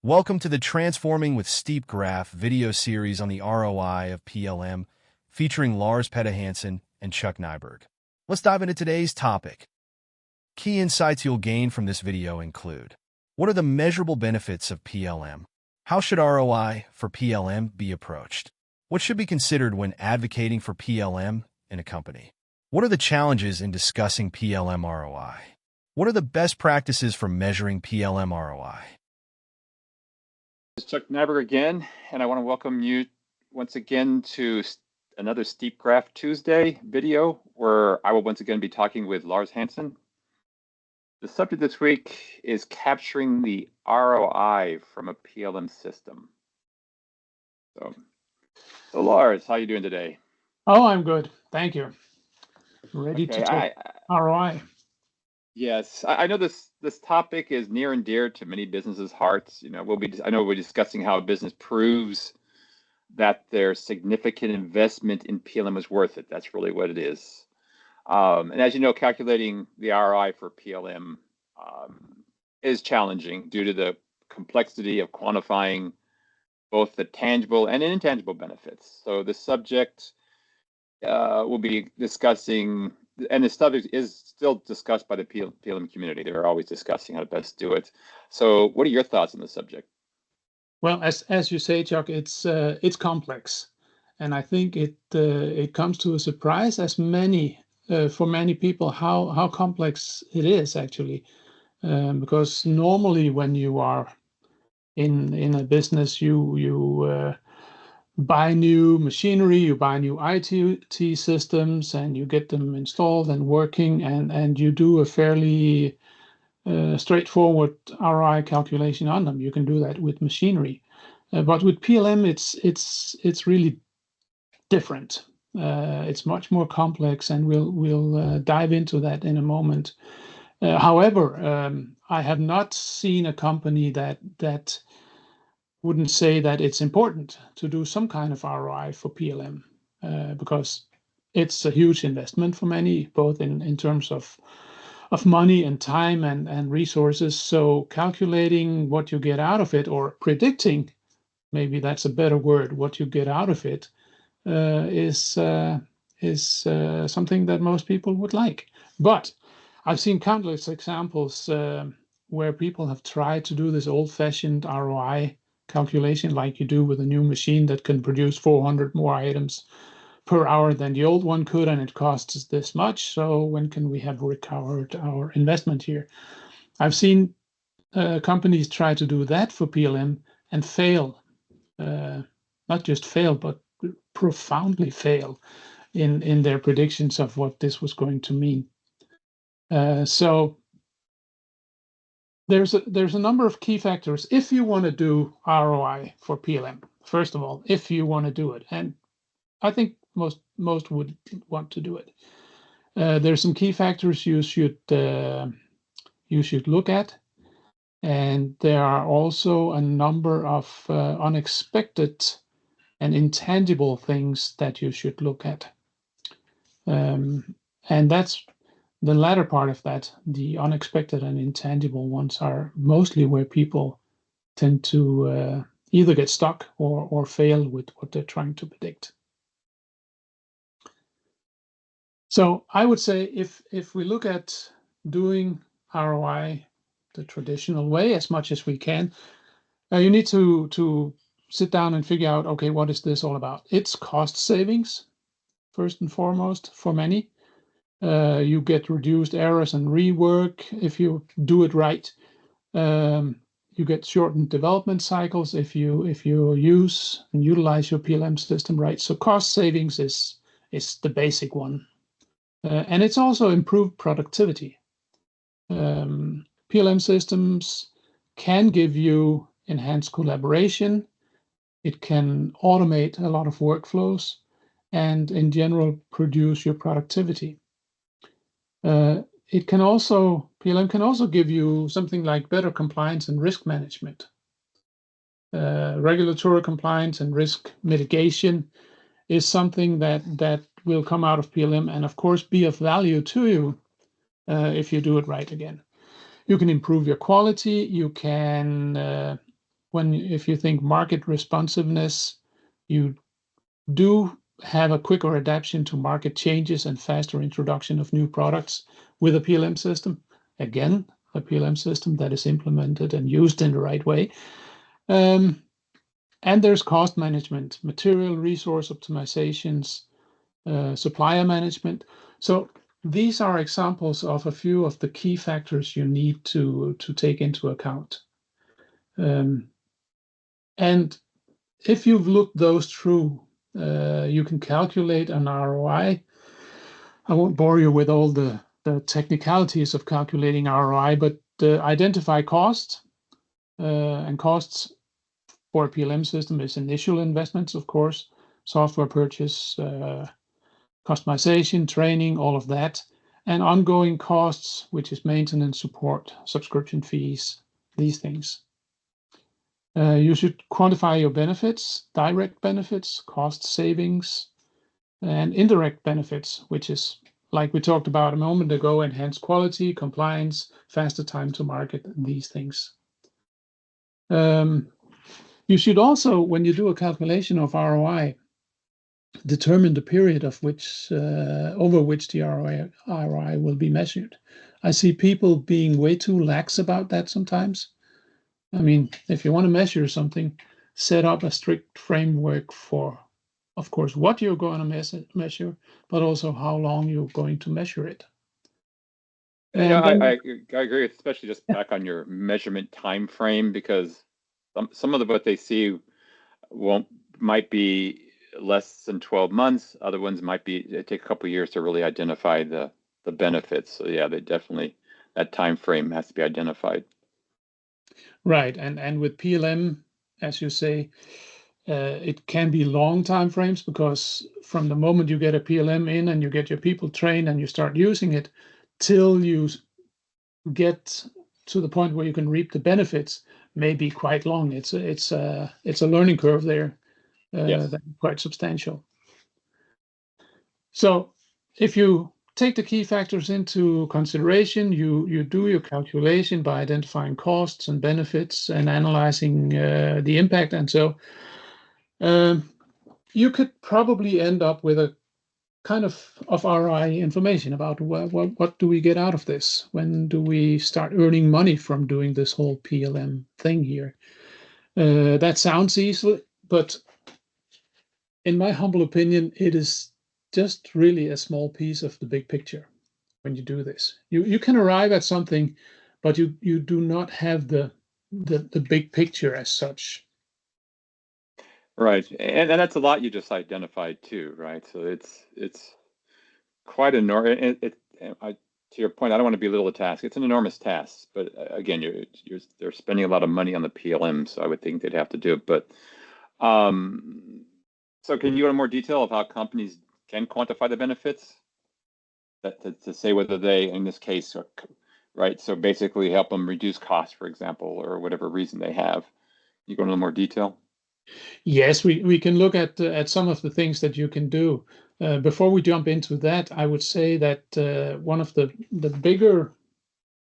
Welcome to the Transforming with Steep Graph video series on the ROI of PLM, featuring Lars Peder Hansen and Chuck Nyberg. Let's dive into today's topic. Key insights you'll gain from this video include: what are the measurable benefits of PLM? How should ROI for PLM be approached? What should be considered when advocating for PLM in a company? What are the challenges in discussing PLM ROI? What are the best practices for measuring PLM ROI? It's Chuck Nyberg again, and I want to welcome you once again to another Steep Graph Tuesday video, where I will once again be talking with Lars Hansen. The subject this week is capturing the ROI from a PLM system. So Lars, how are you doing today? Oh, I'm good. Thank you. Ready to talk ROI. Yes, I know this topic is near and dear to many businesses' hearts. I know we're discussing how a business proves that their significant investment in PLM is worth it. That's really what it is. And as you know, calculating the ROI for PLM is challenging due to the complexity of quantifying both the tangible and intangible benefits. So the subject we'll be discussing, and the subject is still discussed by the PLM community. They're always discussing how to best do it. So what are your thoughts on the subject? Well, as you say, Chuck, it's complex, and I think it comes to a surprise for many people how complex it is actually, because normally when you are in a business, you buy new machinery, you buy new IT systems, and you get them installed and working, and you do a fairly straightforward ROI calculation on them. You can do that with machinery, but with PLM, it's really different. It's much more complex, and we'll dive into that in a moment. However, I have not seen a company that wouldn't say that it's important to do some kind of ROI for PLM, because it's a huge investment for many, both in terms of money and time and resources. So calculating what you get out of it, or predicting, maybe that's a better word, what you get out of it, is something that most people would like. But I've seen countless examples where people have tried to do this old-fashioned ROI calculation like you do with a new machine that can produce 400 more items per hour than the old one could, and it costs this much. So when can we have recovered our investment here? I've seen companies try to do that for PLM and fail, not just fail, but profoundly fail in their predictions of what this was going to mean. So there's a number of key factors if you want to do ROI for PLM. First of all, if you want to do it, and I think most would want to do it, there's some key factors you should look at, and there are also a number of unexpected and intangible things that you should look at, and that's the latter part of that. The unexpected and intangible ones are mostly where people tend to either get stuck or fail with what they're trying to predict. So I would say if we look at doing ROI the traditional way as much as we can, you need to sit down and figure out, okay, what is this all about? It's cost savings, first and foremost, for many. You get reduced errors and rework if you do it right. You get shortened development cycles if you use and utilize your PLM system right. So cost savings is the basic one, and it's also improved productivity. PLM systems can give you enhanced collaboration. It can automate a lot of workflows, and in general produce your productivity. PLM can also give you something like better compliance and risk management. Regulatory compliance and risk mitigation is something that will come out of PLM, and of course be of value to you if you do it right again. You can improve your quality. You can if you think market responsiveness, you do have a quicker adaptation to market changes and faster introduction of new products with a PLM system. Again, a PLM system that is implemented and used in the right way. And there's cost management, material resource optimizations, supplier management. So these are examples of a few of the key factors you need to take into account. And if you've looked those through, you can calculate an ROI. I won't bore you with all the technicalities of calculating ROI, but identify costs. And costs for a PLM system is initial investments, of course, software purchase, customization, training, all of that, and ongoing costs, which is maintenance, support, subscription fees, these things. You should quantify your benefits, direct benefits, cost savings, and indirect benefits, which is, like we talked about a moment ago, enhanced quality, compliance, faster time to market, these things. You should also, when you do a calculation of ROI, determine the period of which over which the ROI will be measured. I see people being way too lax about that sometimes. I mean, if you want to measure something, set up a strict framework for, of course, what you're going to measure, but also how long you're going to measure it. And I agree, especially just back on your measurement time frame, because some of what they see might be less than 12 months. Other ones might take a couple of years to really identify the benefits. So yeah, that time frame has to be identified. Right, and with PLM, as you say, it can be long time frames, because from the moment you get a PLM in and you get your people trained and you start using it, till you get to the point where you can reap the benefits, may be quite long. It's a learning curve there, yes. that's quite substantial. So if you take the key factors into consideration, you do your calculation by identifying costs and benefits and analyzing the impact, and so you could probably end up with a kind of ROI information about what do we get out of this? When do we start earning money from doing this whole PLM thing here? That sounds easy, but in my humble opinion, it is just really a small piece of the big picture when you do this. You can arrive at something, but you do not have the big picture as such. Right, and that's a lot you just identified too, right? So it's quite enormous. To your point, I don't want to belittle the task. It's an enormous task, but again, they're spending a lot of money on the PLM, so I would think they'd have to do it. But so can you go into more detail of how companies can quantify the benefits? To say whether they, in this case, right? So basically help them reduce costs, for example, or whatever reason they have. You go into a little more detail? Yes, we can look at some of the things that you can do. Before we jump into that, I would say that one of the bigger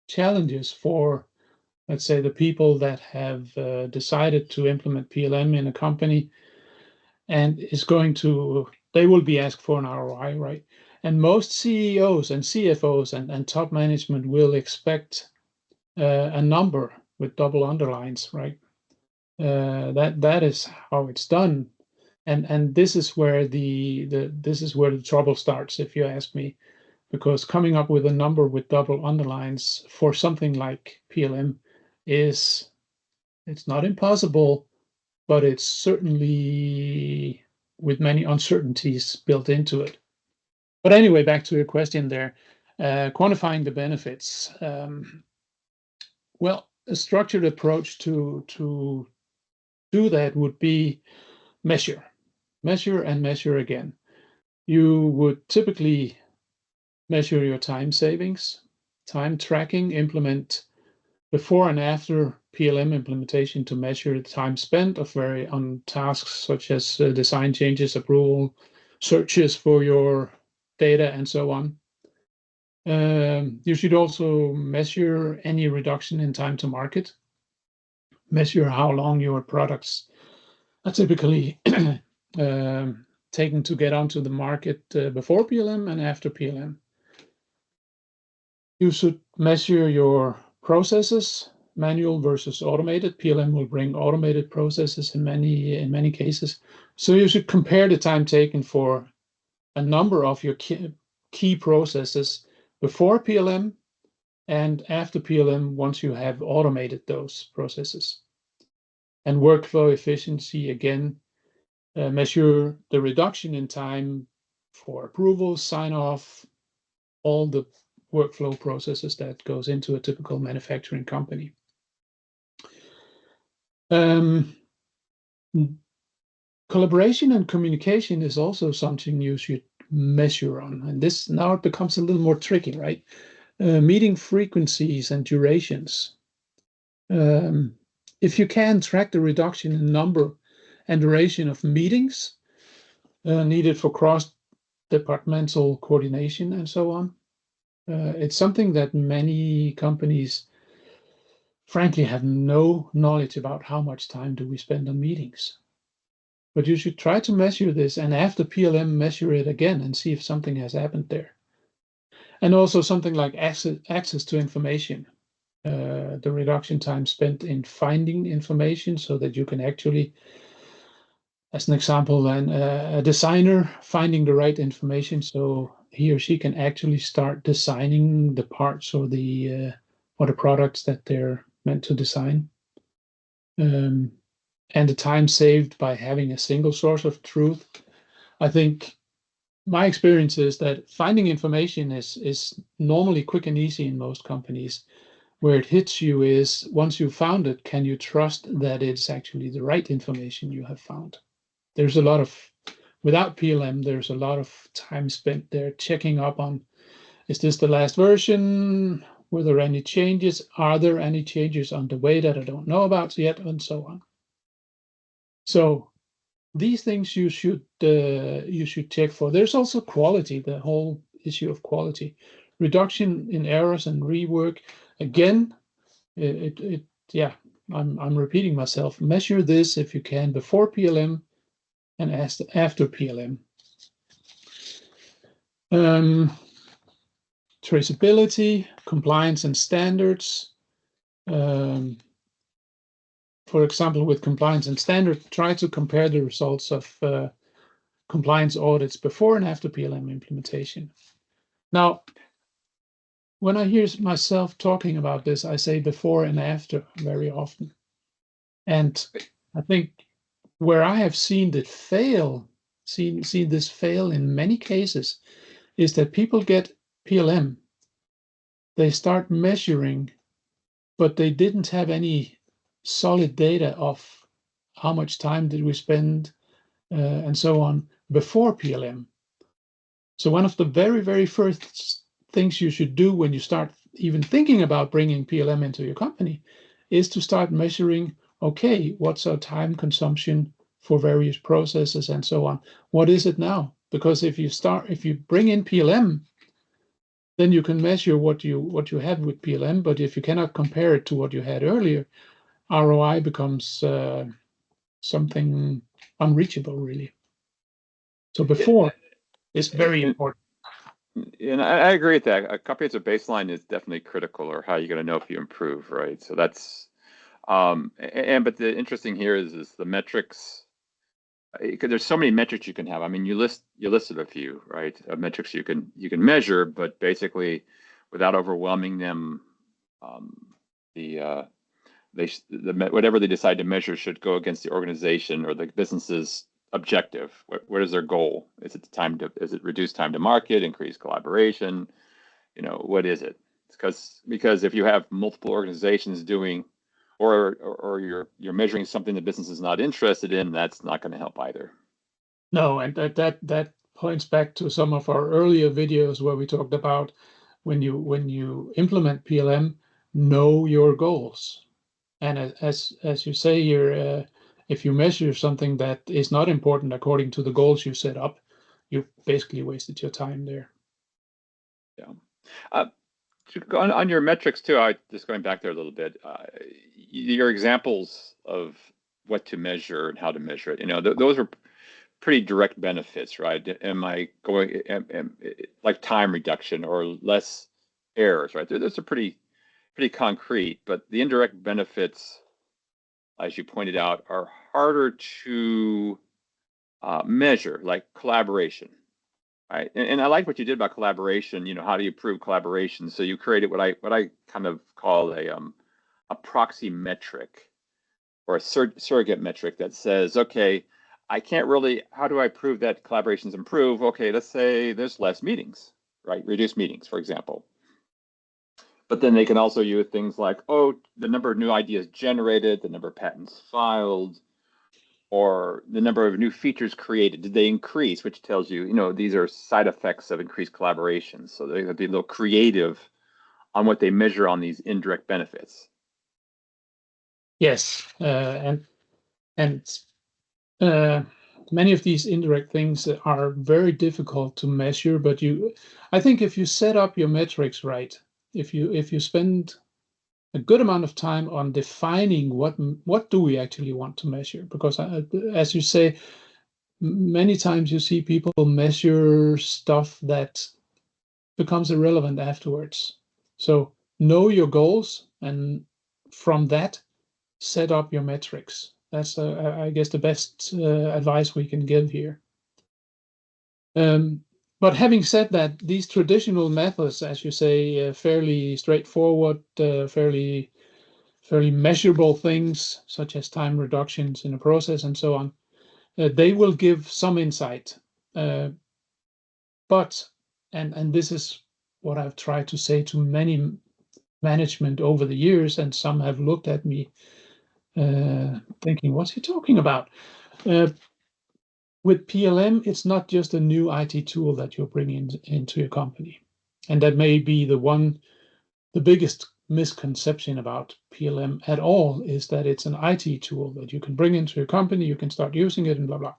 challenges for, let's say, the people that have decided to implement PLM in a company and they will be asked for an ROI, right? And most CEOs and CFOs and top management will expect a number with double underlines, right? That is how it's done, and this is where the trouble starts, if you ask me, because coming up with a number with double underlines for something like PLM it's not impossible, but it's certainly with many uncertainties built into it. But anyway, back to your question there, quantifying the benefits. Well, a structured approach to do that would be measure and measure again. You would typically measure your time savings, time tracking, implement before and after PLM implementation to measure the time spent on tasks such as design changes, approval, searches for your data, and so on. You should also measure any reduction in time to market. measure how long your products are typically taken to get onto the market before PLM and after PLM. You should measure your processes, manual versus automated. PLM will bring automated processes in many cases. So you should compare the time taken for a number of your key processes before PLM and after PLM once you have automated those processes. And workflow efficiency, again, measure the reduction in time for approval, sign off, all the workflow processes that goes into a typical manufacturing company. Collaboration and communication is also something you should measure on. And this now it becomes a little more tricky, right? Meeting frequencies and durations. If you can track the reduction in number and duration of meetings needed for cross-departmental coordination and so on, it's something that many companies, frankly, have no knowledge about. How much time do we spend on meetings? But you should try to measure this, and after PLM, measure it again and see if something has happened there. And also something like access to information, the reduction time spent in finding information so that you can actually, as an example, then a designer finding the right information so he or she can actually start designing the parts or the products that they're meant to design. And the time saved by having a single source of truth. I think my experience is that finding information is normally quick and easy in most companies. Where it hits you is once you've found it, can you trust that it's actually the right information you have found? There's a lot of, without PLM, there's a lot of time spent there checking up on, is this the last version? Were there any changes? Are there any changes on the way that I don't know about yet? And so on. So these things you should check for. There's also quality, the whole issue of quality, reduction in errors and rework. Again, I'm repeating myself. Measure this if you can before PLM and after PLM. Traceability, compliance and standards. For example, with compliance and standards, try to compare the results of compliance audits before and after PLM implementation. Now, when I hear myself talking about this, I say before and after very often. And I think where I have seen this fail in many cases is that people get PLM, they start measuring, but they didn't have any solid data of how much time did we spend and so on before PLM. So one of the very, very first things you should do when you start even thinking about bringing PLM into your company is to start measuring, okay, what's our time consumption for various processes and so on? What is it now? Because if you bring in PLM, then you can measure what you have with PLM, but if you cannot compare it to what you had earlier, ROI becomes something unreachable, really. So before is very important. And I agree with that. A comprehensive baseline is definitely critical, or how you're going to know if you improve, right? So that's, but the interesting here is the metrics. Because there's so many metrics you can have. I mean, you listed a few, right? Metrics you can measure, but basically, without overwhelming them, whatever they decide to measure should go against the organization or the business's objective. What is their goal? Is it reduce time to market, increase collaboration? What is it? Because if you have multiple organizations doing, or you're measuring something the business is not interested in, that's not going to help either. No, and that points back to some of our earlier videos where we talked about when you implement PLM, know your goals. And as you say here, if you measure something that is not important according to the goals you set up, you've basically wasted your time there. Yeah. On your metrics too, I just going back there a little bit. Your examples of what to measure and how to measure it. Those are pretty direct benefits, right? Am I going like time reduction or less errors, right? Those are pretty concrete, but the indirect benefits, as you pointed out, are harder to measure, like collaboration, right? And I like what you did about collaboration. How do you prove collaboration? So you created what I kind of call a proxy metric or a surrogate metric that says, okay, I can't really, how do I prove that collaborations improve? Okay, let's say there's less meetings, right? Reduce meetings, for example. But then they can also use things like, oh, the number of new ideas generated, the number of patents filed, or the number of new features created. Did they increase? Which tells you, these are side effects of increased collaboration. So they're going to be a little creative on what they measure on these indirect benefits. Yes, and many of these indirect things are very difficult to measure. But I think if you set up your metrics right, if you spend a good amount of time on defining what do we actually want to measure, because as you say, many times you see people measure stuff that becomes irrelevant afterwards. So know your goals, and from that, set up your metrics. That's, I guess, the best advice we can give here. But having said that, these traditional methods, as you say, fairly straightforward, fairly measurable things, such as time reductions in a process and so on, they will give some insight. But, and this is what I've tried to say to many management over the years, and some have looked at me thinking, what's he talking about? With PLM, it's not just a new IT tool that you're bringing into your company. And that may be the biggest misconception about PLM at all, is that it's an IT tool that you can bring into your company, you can start using it and blah, blah.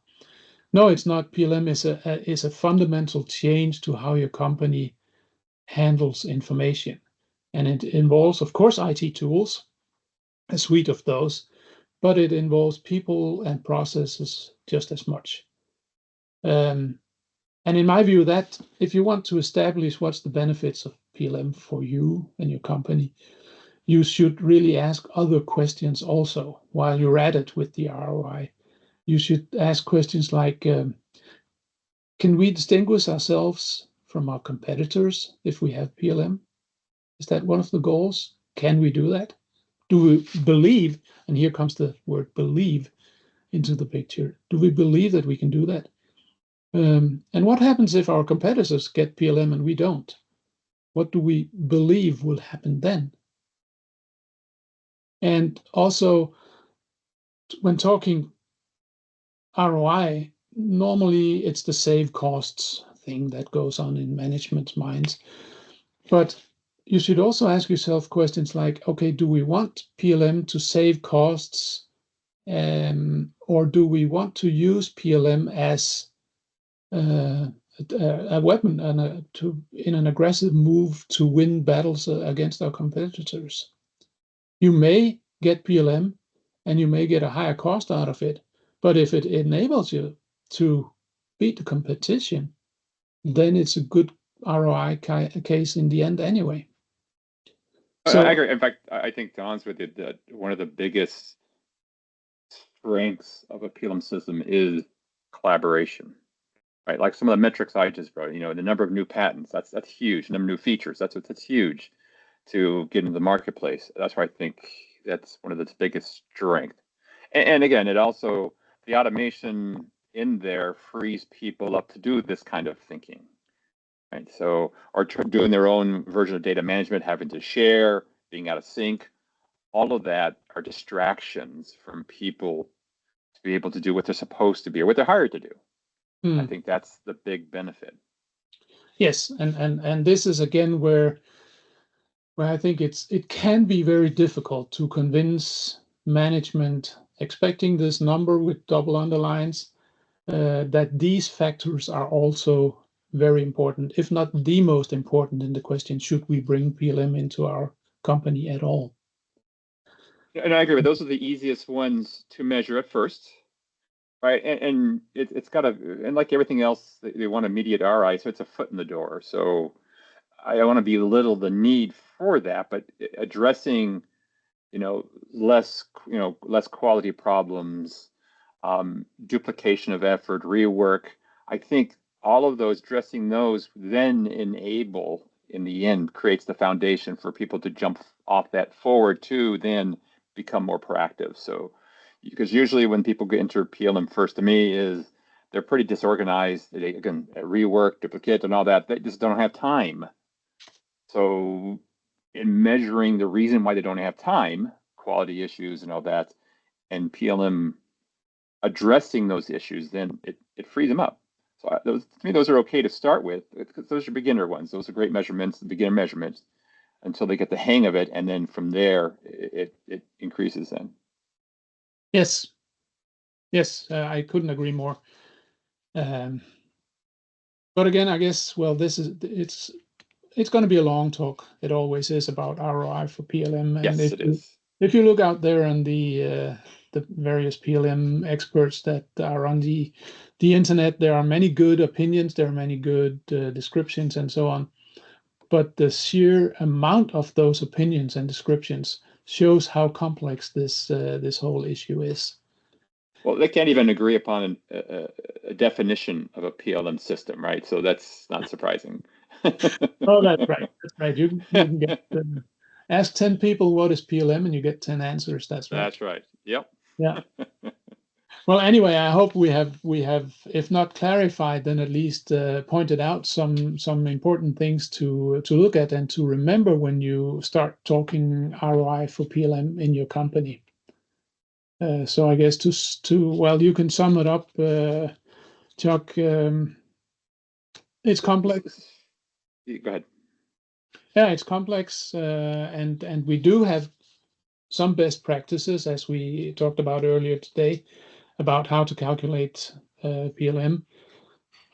No, it's not. PLM is a fundamental change to how your company handles information. And it involves, of course, IT tools, a suite of those, but it involves people and processes just as much. And in my view, that if you want to establish what's the benefits of PLM for you and your company, you should really ask other questions also while you're at it with the ROI. You should ask questions like, can we distinguish ourselves from our competitors if we have PLM? Is that one of the goals? Can we do that? Do we believe, and here comes the word believe into the picture, do we believe that we can do that? And what happens if our competitors get PLM and we don't? What do we believe will happen then? And also, when talking ROI, normally it's the save costs thing that goes on in management's minds. But you should also ask yourself questions like, okay, do we want PLM to save costs, or do we want to use PLM as a weapon and in an aggressive move to win battles against our competitors? You may get PLM and you may get a higher cost out of it, but if it enables you to beat the competition, then it's a good ROI case in the end anyway. So, I agree. In fact, I think Don's with it that one of the biggest strengths of a PLM system is collaboration, right? Like some of the metrics I just wrote, the number of new patents, that's huge. The number of new features, that's huge to get into the marketplace. That's why I think that's one of its biggest strengths. And again, it also, the automation in there frees people up to do this kind of thinking, right? So, or doing their own version of data management, having to share, being out of sync, all of that are distractions from people to be able to do what they're supposed to be or what they're hired to do. I think that's the big benefit. Yes, and this is again where I think it can be very difficult to convince management expecting this number with double underlines that these factors are also very important, if not the most important in the question, should we bring PLM into our company at all? And I agree, but those are the easiest ones to measure at first, right? And it's got and like everything else, they want immediate ROI, so it's a foot in the door. So I don't want to belittle the need for that, but addressing, less quality problems, duplication of effort, rework. I think all of those, addressing those, then enable, in the end, creates the foundation for people to jump off that forward to then become more proactive. So, because usually when people get into PLM first, to me, is they're pretty disorganized. They, again, rework, duplicate, and all that. They just don't have time. So, in measuring the reason why they don't have time, quality issues and all that, and PLM addressing those issues, then it frees them up. So to me, those are okay to start with, because those are beginner ones. Those are great measurements, the beginner measurements, until they get the hang of it, and then from there it increases. Then. Yes, I couldn't agree more. But again, I guess, well, it's going to be a long talk. It always is about ROI for PLM. And yes, it is. If you look out there on the various PLM experts that are on the internet, there are many good opinions, there are many good descriptions, and so on. But the sheer amount of those opinions and descriptions shows how complex this whole issue is. Well, they can't even agree upon a definition of a PLM system, right? So that's not surprising. Oh, that's right. That's right. You can get ask 10 people what is PLM, and you get 10 answers. That's right. That's right. Yep. Yeah. Well, anyway, I hope we have, if not clarified, then at least pointed out some important things to look at and to remember when you start talking ROI for PLM in your company. So I guess well, you can sum it up, Chuck. It's complex. Go ahead. Yeah, it's complex, and we do have some best practices, as we talked about earlier today, about how to calculate PLM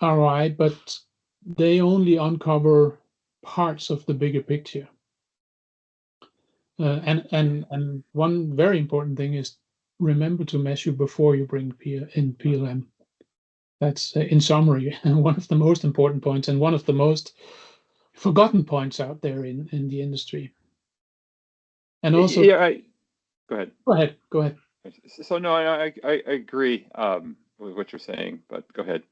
ROI, but they only uncover parts of the bigger picture. And one very important thing is remember to measure before you bring in PLM. That's in summary one of the most important points and one of the most forgotten points out there in the industry. And also, yeah, go ahead. Go ahead. So no, I agree with what you're saying, but go ahead.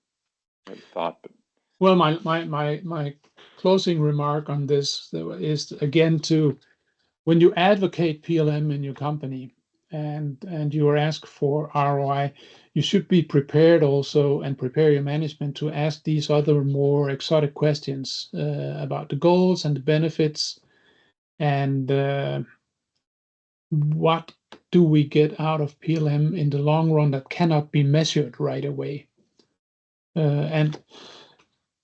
I have a thought, but. Well, my closing remark on this is again to, when you advocate PLM in your company and you are asked for ROI, you should be prepared also, and prepare your management to ask these other more exotic questions about the goals and the benefits, and what do we get out of PLM in the long run that cannot be measured right away. And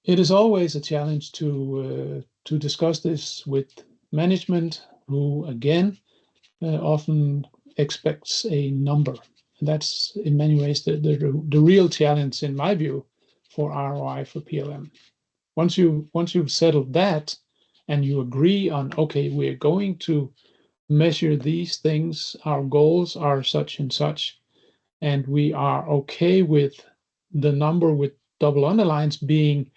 it is always a challenge to discuss this with management, who again often expects a number. And that's in many ways the real challenge, in my view, for ROI for PLM. Once you've settled that, and you agree on, okay, we're going to measure these things, our goals are such and such, and we are okay with the number with double underlines being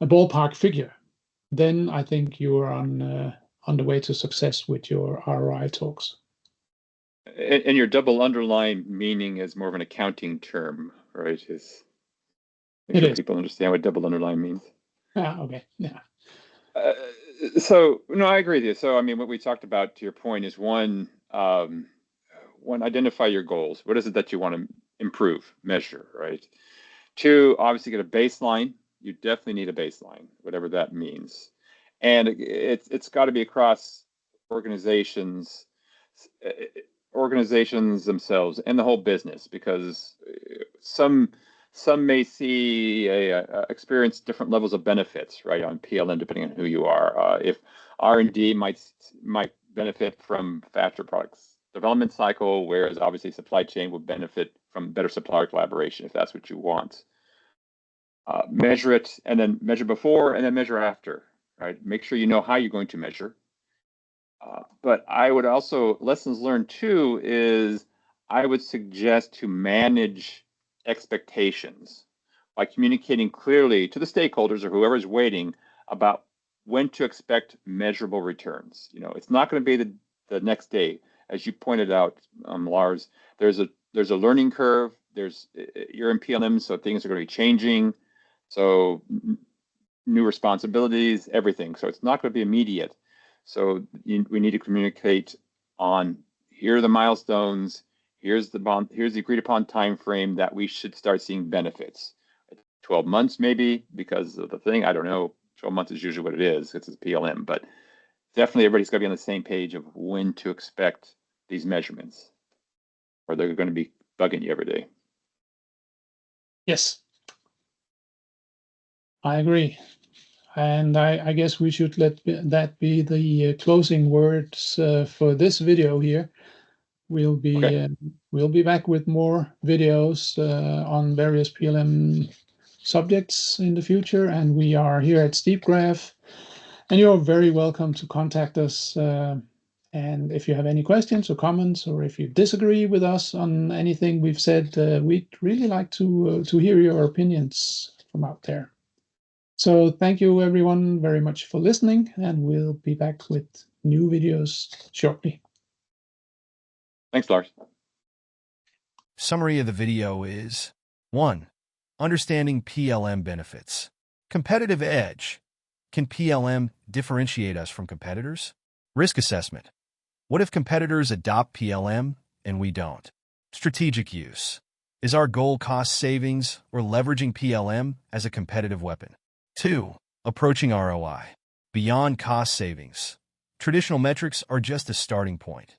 a ballpark figure, then I think you are on the way to success with your ROI talks. And your double underline meaning is more of an accounting term, right? Make sure people understand what double underline means. Yeah. Okay. Yeah. So no, I agree with you. So I mean, what we talked about, to your point, is one, identify your goals. What is it that you want to improve, measure, right? Two, obviously get a baseline. You definitely need a baseline, whatever that means, and it's got to be across organizations themselves and the whole business, because some may experience different levels of benefits, right, on PLM, depending on who you are. If R&D might benefit from faster products development cycle, whereas obviously supply chain would benefit from better supplier collaboration, if that's what you want. Measure it, and then measure before, and then measure after, right? Make sure you know how you're going to measure. But I would also, lessons learned too, is I would suggest to manage expectations by communicating clearly to the stakeholders or whoever's waiting about when to expect measurable returns. It's not going to be the next day. As you pointed out, Lars, there's a learning curve. You're in PLM, so things are going to be changing. So new responsibilities, everything. So it's not going to be immediate. So we need to communicate on, here are the milestones, here's the agreed upon time frame that we should start seeing benefits. 12 months maybe, because of the thing, I don't know. 12 months is usually what it is. It's a PLM, but definitely everybody's got to be on the same page of when to expect these measurements, or they're going to be bugging you every day. Yes, I agree. And I guess we should let that be the closing words for this video here. We'll be back with more videos on various PLM subjects in the future, and we are here at SteepGraph, and you're very welcome to contact us. And if you have any questions or comments, or if you disagree with us on anything we've said, we'd really like to hear your opinions from out there. So thank you everyone very much for listening, and we'll be back with new videos shortly. Thanks, Lars. Summary of the video is: 1. Understanding PLM benefits. Competitive edge. Can PLM differentiate us from competitors? Risk assessment. What if competitors adopt PLM and we don't? Strategic use. Is our goal cost savings or leveraging PLM as a competitive weapon? 2. Approaching ROI. Beyond cost savings. Traditional metrics are just a starting point.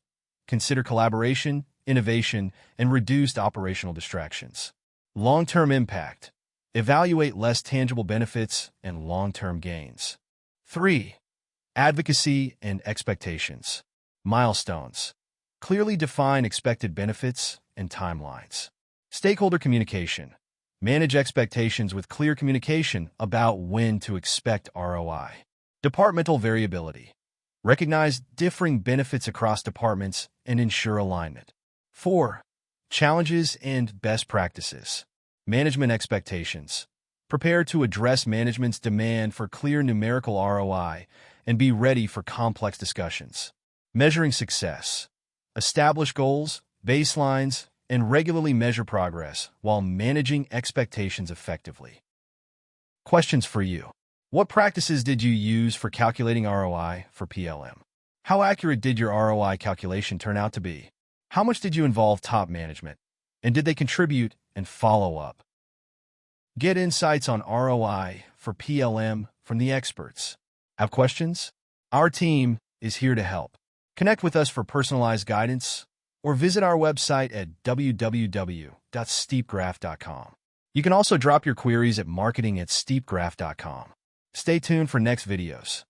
Consider collaboration, innovation, and reduced operational distractions. Long-term impact. Evaluate less tangible benefits and long-term gains. 3. Advocacy and expectations. Milestones. Clearly define expected benefits and timelines. Stakeholder communication. Manage expectations with clear communication about when to expect ROI. Departmental variability. Recognize differing benefits across departments and ensure alignment. 4. Challenges and best practices. Management expectations. Prepare to address management's demand for clear numerical ROI and be ready for complex discussions. Measuring success. Establish goals, baselines, and regularly measure progress while managing expectations effectively. Questions for you. What practices did you use for calculating ROI for PLM? How accurate did your ROI calculation turn out to be? How much did you involve top management? And did they contribute and follow up? Get insights on ROI for PLM from the experts. Have questions? Our team is here to help. Connect with us for personalized guidance or visit our website at www.steepgraph.com. You can also drop your queries at marketing@steepgraph.com. Stay tuned for next videos.